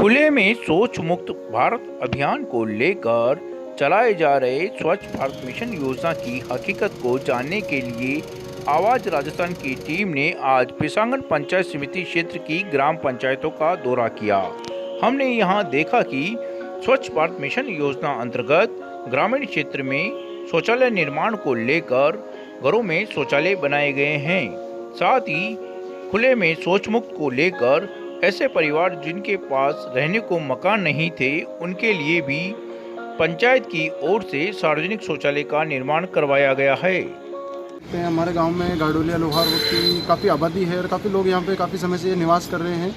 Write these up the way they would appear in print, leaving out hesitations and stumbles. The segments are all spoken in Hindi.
खुले में शौच मुक्त भारत अभियान को लेकर चलाए जा रहे स्वच्छ भारत मिशन योजना की हकीकत को जानने के लिए आवाज राजस्थान की टीम ने आज पिसांगन पंचायत समिति क्षेत्र की ग्राम पंचायतों का दौरा किया। हमने यहां देखा कि स्वच्छ भारत मिशन योजना अंतर्गत ग्रामीण क्षेत्र में शौचालय निर्माण को लेकर घरों में शौचालय बनाए गए हैं। साथ ही खुले में शौच मुक्त को लेकर ऐसे परिवार जिनके पास रहने को मकान नहीं थे उनके लिए भी पंचायत की ओर से सार्वजनिक शौचालय का निर्माण करवाया गया है। हमारे गांव में गाडोलिया लोहार की काफ़ी आबादी है और काफ़ी लोग यहाँ पे काफ़ी समय से निवास कर रहे हैं।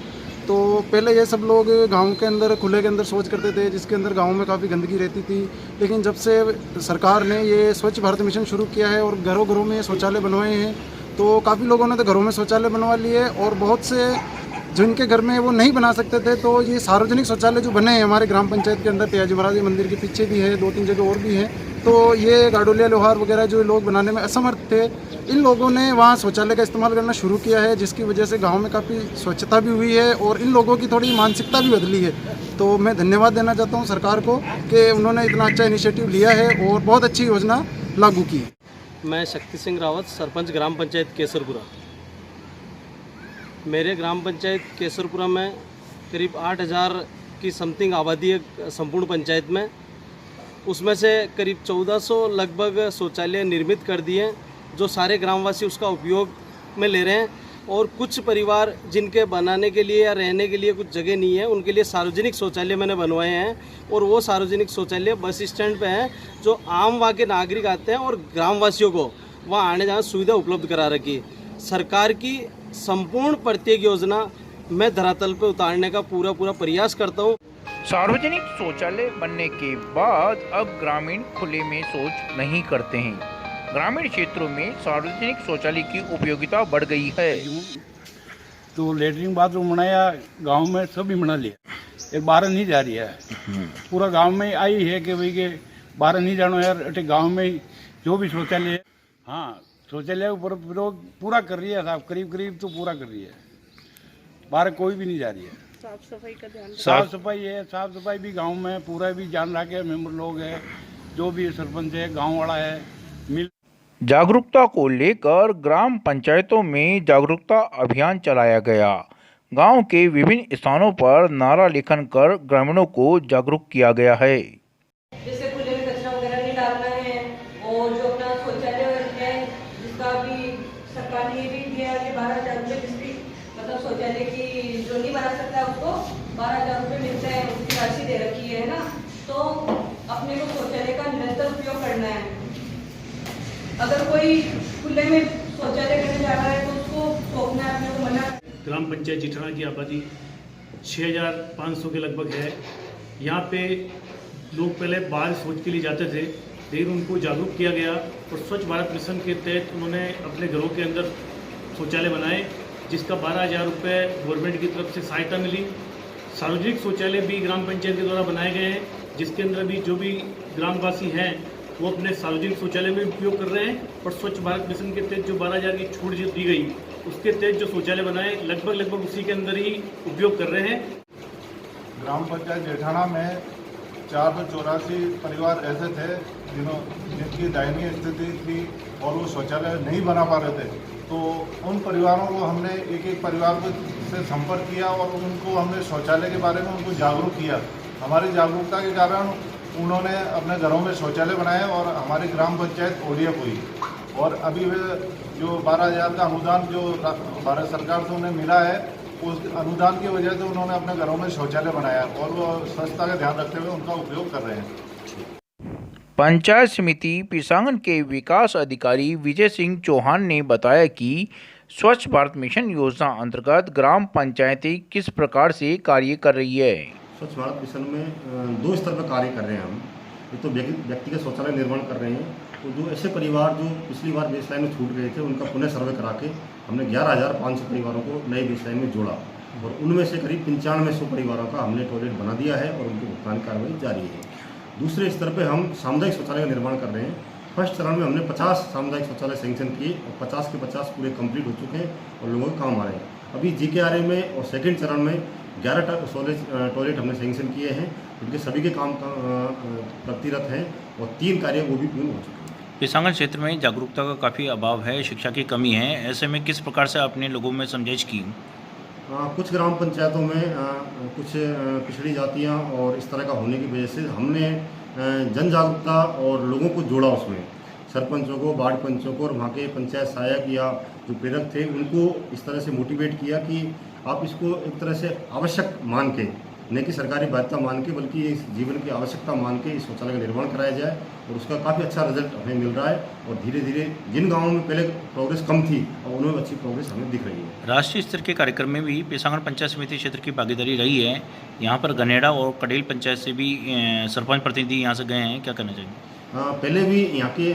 तो पहले ये सब लोग गांव के अंदर खुले के अंदर शौच करते थे, जिसके अंदर गांव में काफ़ी गंदगी रहती थी। लेकिन जब से सरकार ने ये स्वच्छ भारत मिशन शुरू किया है और घरों घरों में शौचालय बनवाए हैं, तो काफ़ी लोगों ने तो घरों में शौचालय बनवा लिए और बहुत से जिनके घर में वो नहीं बना सकते थे, तो ये सार्वजनिक शौचालय जो बने हैं हमारे ग्राम पंचायत के अंदर, तेजी महाराज मंदिर के पीछे भी है, 2-3 जगह और भी हैं। तो ये गाडोलिया लोहार वगैरह जो लोग बनाने में असमर्थ थे, इन लोगों ने वहाँ शौचालय का इस्तेमाल करना शुरू किया है, जिसकी वजह से गांव में काफ़ी स्वच्छता भी हुई है और इन लोगों की थोड़ी मानसिकता भी बदली है। तो मैं धन्यवाद देना चाहता हूँ सरकार को कि उन्होंने इतना अच्छा इनिशिएटिव लिया है और बहुत अच्छी योजना लागू की। मैं शक्ति सिंह रावत, सरपंच ग्राम पंचायत केसरपुरा। मेरे ग्राम पंचायत केसरपुरा में करीब 8,000 की समथिंग आबादी है संपूर्ण पंचायत में। उसमें से करीब 1400 लगभग शौचालय निर्मित कर दिए, जो सारे ग्रामवासी उसका उपयोग में ले रहे हैं। और कुछ परिवार जिनके बनाने के लिए या रहने के लिए कुछ जगह नहीं है, उनके लिए सार्वजनिक शौचालय मैंने बनवाए हैं। और वो सार्वजनिक शौचालय बस स्टैंड पे हैं, जो आम वहाँ के नागरिक आते हैं और ग्रामवासियों को वहाँ आने जाने सुविधा उपलब्ध करा रखी। सरकार की संपूर्ण प्रत्येक योजना मैं धरातल पर उतारने का पूरा प्रयास करता हूँ। सार्वजनिक शौचालय बनने के बाद अब ग्रामीण खुले में शौच नहीं करते हैं। ग्रामीण क्षेत्रों में सार्वजनिक शौचालय की उपयोगिता बढ़ गई है। तो लेटरिन बाथरूम बनाया गांव में, सभी बना लिया। एक बाहर नहीं जा रही है, पूरा गांव में आई है कि भाई के बाहर नहीं जानो यार, अटे गांव में जो भी शौचालय है, हाँ शौचालय उपयोग पूरा कर रही है साहब, करीब तो पूरा कर रही है। बाहर कोई भी नहीं जा रही है। साफ सफाई का ध्यान, साफ सफाई है, साफ सफाई भी गांव में पूरा भी जान रखे मेंबर लोग है, जो भी सरपंच है, गांव वाला है, मिल। जागरूकता को लेकर ग्राम पंचायतों में जागरूकता अभियान चलाया गया। गांव के विभिन्न स्थानों पर नारा लेखन कर ग्रामीणों को जागरूक किया गया है। जैसे खुले में कचरा वगैरह नहीं डालना है, और जो अपना शौचालय है जिसका भी सरकार ने ये भी दिया है कि 12,000 रुपये, जिसकी मतलब शौचालय की जो नहीं बना सकता उसको 12,000 रुपये मिलते हैं, उसकी राशि दे रखी है ना। तो अपने को शौचालय का निरंतर उपयोग करना है। अगर कोई खुले में शौचालय करने जा रहा है तो उसको रोकना है, अपने को मना। ग्राम पंचायत जिठाना की आबादी 6,500 के लगभग है। यहाँ पे लोग पहले बाहर शौच के लिए जाते थे, लेकिन उनको जागरूक किया गया और स्वच्छ भारत मिशन के तहत उन्होंने अपने घरों के अंदर शौचालय बनाए, जिसका 12,000 रुपये गवर्नमेंट की तरफ से सहायता मिली। सार्वजनिक शौचालय भी ग्राम पंचायत के द्वारा बनाए गए हैं, जिसके अंदर भी जो भी ग्रामवासी हैं वो अपने सार्वजनिक शौचालय में उपयोग कर रहे हैं। और स्वच्छ भारत मिशन के तहत जो 12,000 की छूट जो दी गई, उसके तहत जो शौचालय बनाए लगभग उसी के अंदर ही उपयोग कर रहे हैं। ग्राम पंचायत जेठाना में 484 परिवार ऐसे थे जिनकी दयनीय स्थिति थी और वो शौचालय नहीं बना पा रहे थे। तो उन परिवारों को हमने एक परिवार से संपर्क किया और उनको हमने शौचालय के बारे में उनको जागरूक किया। हमारी जागरूकता के कारण उन्होंने अपने घरों में शौचालय बनाए और हमारी ग्राम पंचायत ओडीएफ हुई। और अभी वे जो 12,000 का अनुदान जो भारत सरकार से उन्हें मिला है, उस अनुदान की वजह से उन्होंने अपने घरों में शौचालय बनाया और वो स्वच्छता का ध्यान रखते हुए उनका उपयोग कर रहे हैं। पंचायत समिति पिसांगन के विकास अधिकारी विजय सिंह चौहान ने बताया कि स्वच्छ भारत मिशन योजना अंतर्गत ग्राम पंचायतें किस प्रकार से कार्य कर रही है। स्वच्छ भारत मिशन में 2 स्तर पर कार्य कर रहे हैं हम। एक तो व्यक्तिगत शौचालय निर्माण कर रहे हैं, तो जो ऐसे परिवार जो पिछली बार बेसलाइन में छूट गए थे उनका पुनः सर्वे करा के हमने 11,500 परिवारों को नए बेसलाइन में जोड़ा और उनमें से करीब 9500 परिवारों का हमने टॉयलेट बना दिया है और उनकी भुगतान कार्रवाई जारी है। दूसरे स्तर पर हम सामुदायिक शौचालय का निर्माण कर रहे हैं। फर्स्ट चरण में हमने 50 सामुदायिक शौचालय सैंक्शन किए और 50 के 50 पूरे कंप्लीट हो चुके हैं और लोगों के काम आ रहे हैं। अभी GKRA में और सेकंड चरण में 11 टॉयलेट हमने सेंक्शन किए हैं, उनके सभी के काम प्रतिरत हैं और 3 कार्य वो भी पूर्ण हो चुके हैं। पिसांगन क्षेत्र में जागरूकता का काफ़ी अभाव है, शिक्षा की कमी है, ऐसे में किस प्रकार से आपने लोगों में समझाइश की? कुछ ग्राम पंचायतों में कुछ पिछड़ी जातियां और इस तरह का होने की वजह से हमने जन जागरूकता और लोगों को जोड़ा, उसमें सरपंचों को, वार्ड पंचों को और वहाँ के पंचायत सहायक या जो प्रेरक थे उनको इस तरह से मोटिवेट किया कि आप इसको एक तरह से आवश्यक मान के, न कि सरकारी बाध्यता मान के, बल्कि इस जीवन की आवश्यकता मान के इस शौचालय का निर्माण कराया जाए और उसका काफ़ी अच्छा रिजल्ट हमें मिल रहा है। और धीरे धीरे जिन गाँवों में पहले प्रोग्रेस कम थी और उनमें अच्छी प्रोग्रेस हमें दिख रही है। राष्ट्रीय स्तर के कार्यक्रम में भी पिसांगन पंचायत समिति क्षेत्र की भागीदारी रही है। यहाँ पर गनेड़ा और कडेल पंचायत से भी सरपंच प्रतिनिधि यहाँ से गए हैं, क्या करना चाहिए? पहले भी यहाँ के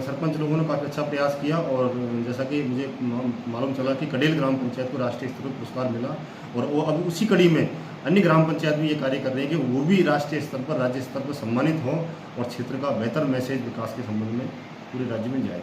सरपंच लोगों ने काफ़ी अच्छा प्रयास किया और जैसा कि मुझे मालूम चला कि कडेल ग्राम पंचायत को राष्ट्रीय स्तर पर पुरस्कार मिला और वो अब उसी कड़ी में अन्य ग्राम पंचायत भी ये कार्य कर रहे हैं कि वो भी राष्ट्रीय स्तर पर, राज्य स्तर पर सम्मानित हों और क्षेत्र का बेहतर मैसेज विकास के संबंध में पूरे राज्य में जाए।